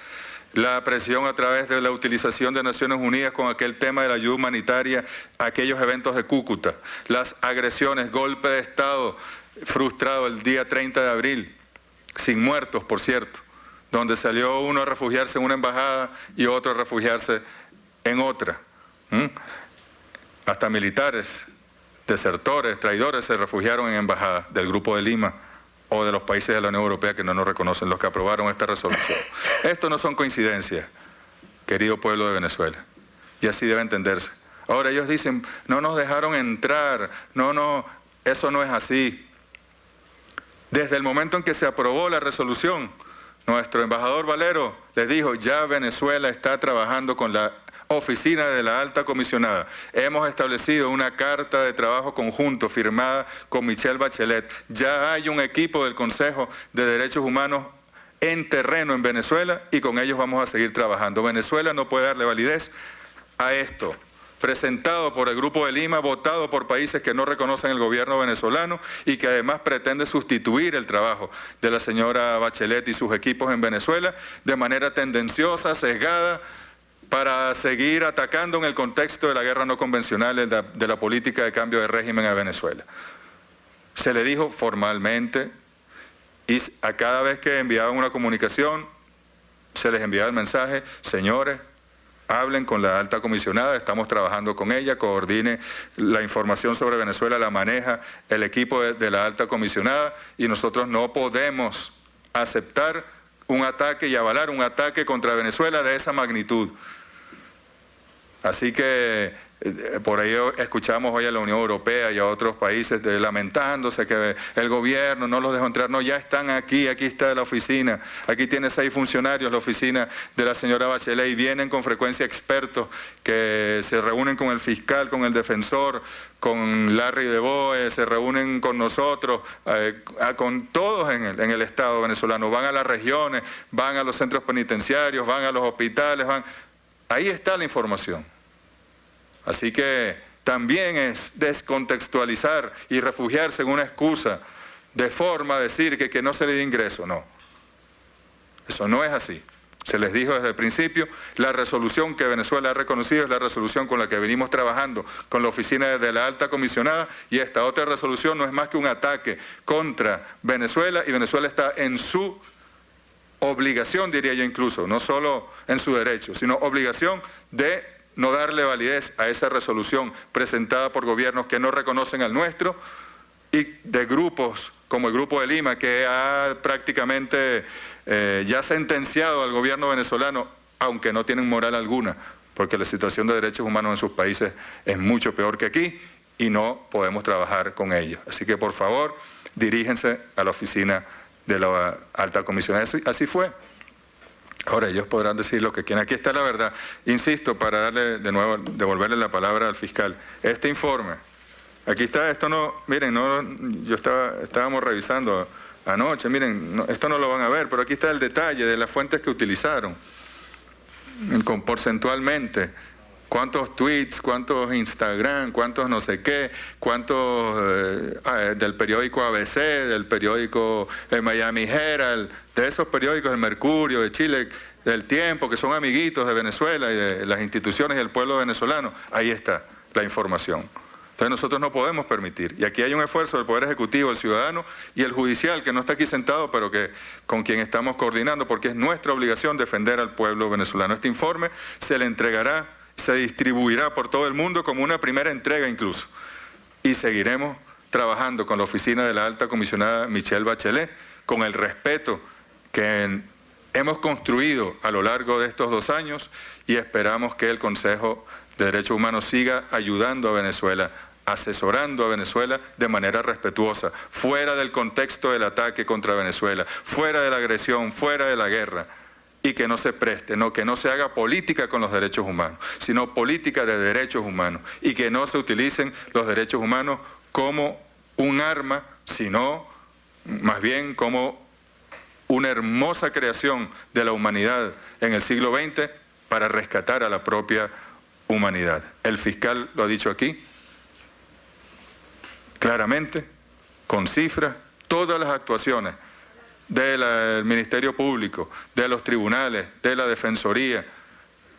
La presión a través de la utilización de Naciones Unidas con aquel tema de la ayuda humanitaria, aquellos eventos de Cúcuta, las agresiones, golpe de Estado frustrado el día 30 de abril, sin muertos, por cierto, donde salió uno a refugiarse en una embajada y otro a refugiarse en otra. Hasta militares, desertores, traidores se refugiaron en embajadas del Grupo de Lima o de los países de la Unión Europea que no nos reconocen, los que aprobaron esta resolución. Esto no son coincidencias, querido pueblo de Venezuela, y así debe entenderse. Ahora ellos dicen, no nos dejaron entrar, no, eso no es así. Desde el momento en que se aprobó la resolución, nuestro embajador Valero les dijo, ya Venezuela está trabajando con la oficina de la alta comisionada. Hemos establecido una carta de trabajo conjunto firmada con Michelle Bachelet. Ya hay un equipo del Consejo de Derechos Humanos en terreno en Venezuela y con ellos vamos a seguir trabajando. Venezuela no puede darle validez a esto, presentado por el Grupo de Lima, votado por países que no reconocen el gobierno venezolano y que además pretende sustituir el trabajo de la señora Bachelet y sus equipos en Venezuela de manera tendenciosa, sesgada, para seguir atacando en el contexto de la guerra no convencional de la política de cambio de régimen a Venezuela. Se le dijo formalmente y a cada vez que enviaban una comunicación se les enviaba el mensaje, señores, hablen con la alta comisionada, estamos trabajando con ella, coordine la información sobre Venezuela, la maneja el equipo de la alta comisionada y nosotros no podemos aceptar un ataque y avalar un ataque contra Venezuela de esa magnitud. Así que por ello escuchamos hoy a la Unión Europea y a otros países lamentándose que el gobierno no los dejó entrar. No, ya están aquí está la oficina, aquí tiene 6 funcionarios la oficina de la señora Bachelet y vienen con frecuencia expertos que se reúnen con el fiscal, con el defensor, con Larry de Boe, se reúnen con nosotros, con todos en el Estado venezolano, van a las regiones, van a los centros penitenciarios, van a los hospitales, ahí está la información. Así que también es descontextualizar y refugiarse en una excusa de forma de decir que no se le dé ingreso. No, eso no es así. Se les dijo desde el principio, la resolución que Venezuela ha reconocido es la resolución con la que venimos trabajando con la oficina de la alta comisionada y esta otra resolución no es más que un ataque contra Venezuela y Venezuela está en su obligación, diría yo incluso, no solo en su derecho, sino obligación de no darle validez a esa resolución presentada por gobiernos que no reconocen al nuestro y de grupos como el Grupo de Lima que ha prácticamente ya sentenciado al gobierno venezolano, aunque no tienen moral alguna, porque la situación de derechos humanos en sus países es mucho peor que aquí y no podemos trabajar con ellos. Así que por favor, diríjense a la oficina de la alta comisionada. Así fue. Ahora ellos podrán decir lo que quieran. Aquí está la verdad. Insisto, para darle de nuevo, devolverle la palabra al fiscal. Este informe, aquí está, esto no, miren, no, estábamos revisando anoche, miren, no, esto no lo van a ver, pero aquí está el detalle de las fuentes que utilizaron, porcentualmente. ¿Cuántos tweets, cuántos Instagram, cuántos no sé qué, cuántos del periódico ABC, del periódico Miami Herald, de esos periódicos, el Mercurio, de Chile, del Tiempo, que son amiguitos de Venezuela y de las instituciones y del pueblo venezolano? Ahí está la información. Entonces nosotros no podemos permitir, y aquí hay un esfuerzo del Poder Ejecutivo, el ciudadano y el judicial, que no está aquí sentado, pero que con quien estamos coordinando, porque es nuestra obligación defender al pueblo venezolano. Este informe se le entregará, se distribuirá por todo el mundo como una primera entrega incluso. Y seguiremos trabajando con la oficina de la alta comisionada Michelle Bachelet, con el respeto que hemos construido a lo largo de estos 2 años y esperamos que el Consejo de Derechos Humanos siga ayudando a Venezuela asesorando a Venezuela de manera respetuosa, fuera del contexto del ataque contra Venezuela, fuera de la agresión, fuera de la guerra, y que no se preste, que no se haga política con los derechos humanos, sino política de derechos humanos, y que no se utilicen los derechos humanos como un arma, sino más bien como una hermosa creación de la humanidad en el siglo XX para rescatar a la propia humanidad. El fiscal lo ha dicho aquí, claramente, con cifras, todas las actuaciones del Ministerio Público, de los tribunales, de la Defensoría,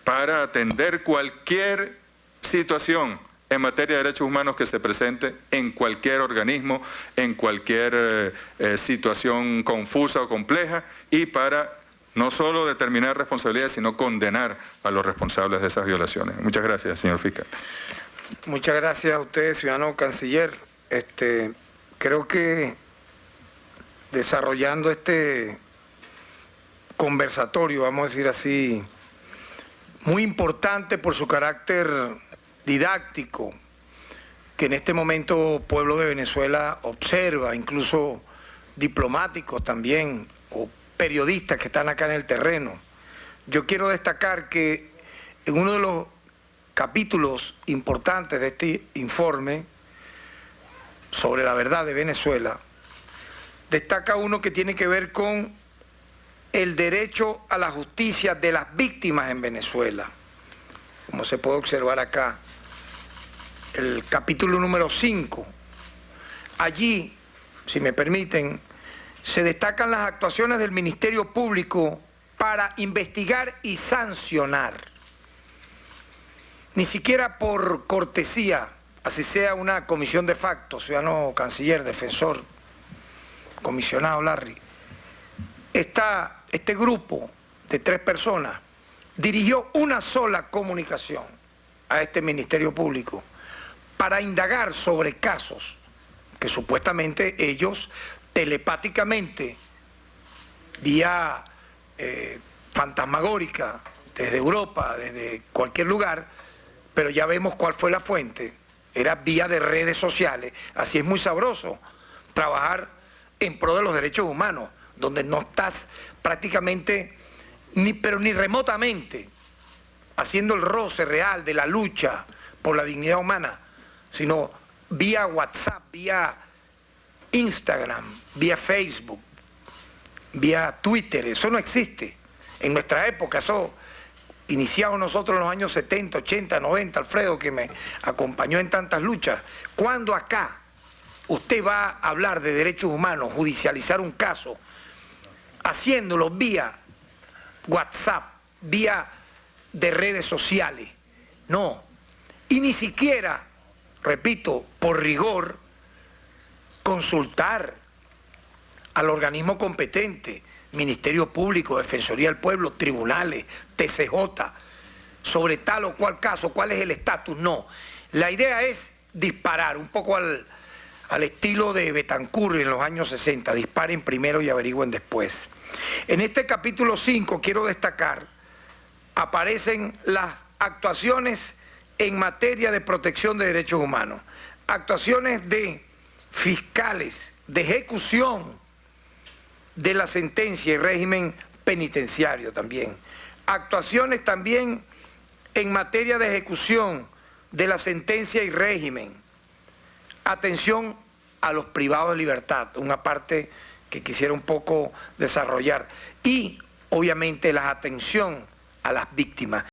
para atender cualquier situación en materia de derechos humanos que se presente en cualquier organismo, en cualquier situación confusa o compleja, y para no solo determinar responsabilidades, sino condenar a los responsables de esas violaciones. Muchas gracias, señor fiscal. Muchas gracias a usted, ciudadano canciller. Creo que desarrollando este conversatorio, vamos a decir así, muy importante por su carácter didáctico, que en este momento pueblo de Venezuela observa, incluso diplomáticos también, o periodistas que están acá en el terreno. Yo quiero destacar que en uno de los capítulos importantes de este informe sobre la verdad de Venezuela, destaca uno que tiene que ver con el derecho a la justicia de las víctimas en Venezuela. Como se puede observar acá, el capítulo número 5. Allí, si me permiten, se destacan las actuaciones del Ministerio Público para investigar y sancionar. Ni siquiera por cortesía, así sea una comisión de facto, ciudadano canciller, defensor, comisionado Larry, este grupo de 3 personas dirigió una sola comunicación a este Ministerio Público para indagar sobre casos que supuestamente ellos telepáticamente, vía fantasmagórica, desde Europa, desde cualquier lugar, pero ya vemos cuál fue la fuente, era vía de redes sociales. Así es muy sabroso trabajar en pro de los derechos humanos, donde no estás prácticamente, pero ni remotamente, haciendo el roce real de la lucha por la dignidad humana, sino vía WhatsApp, vía Instagram, vía Facebook, vía Twitter. Eso no existe. En nuestra época, eso iniciamos nosotros en los años 70, 80, 90, Alfredo, que me acompañó en tantas luchas. ¿Cuándo acá usted va a hablar de derechos humanos, judicializar un caso, haciéndolo vía WhatsApp, vía de redes sociales? No. Y ni siquiera, repito, por rigor, consultar al organismo competente, Ministerio Público, Defensoría del Pueblo, tribunales, TCJ, sobre tal o cual caso, cuál es el estatus. No. La idea es disparar, un poco al estilo de Betancourt en los años 60, disparen primero y averigüen después. En este capítulo 5 quiero destacar, aparecen las actuaciones en materia de protección de derechos humanos, actuaciones de fiscales, de ejecución de la sentencia y régimen penitenciario también, actuaciones también en materia de ejecución de la sentencia y régimen, atención a los privados de libertad, una parte que quisiera un poco desarrollar, y obviamente la atención a las víctimas.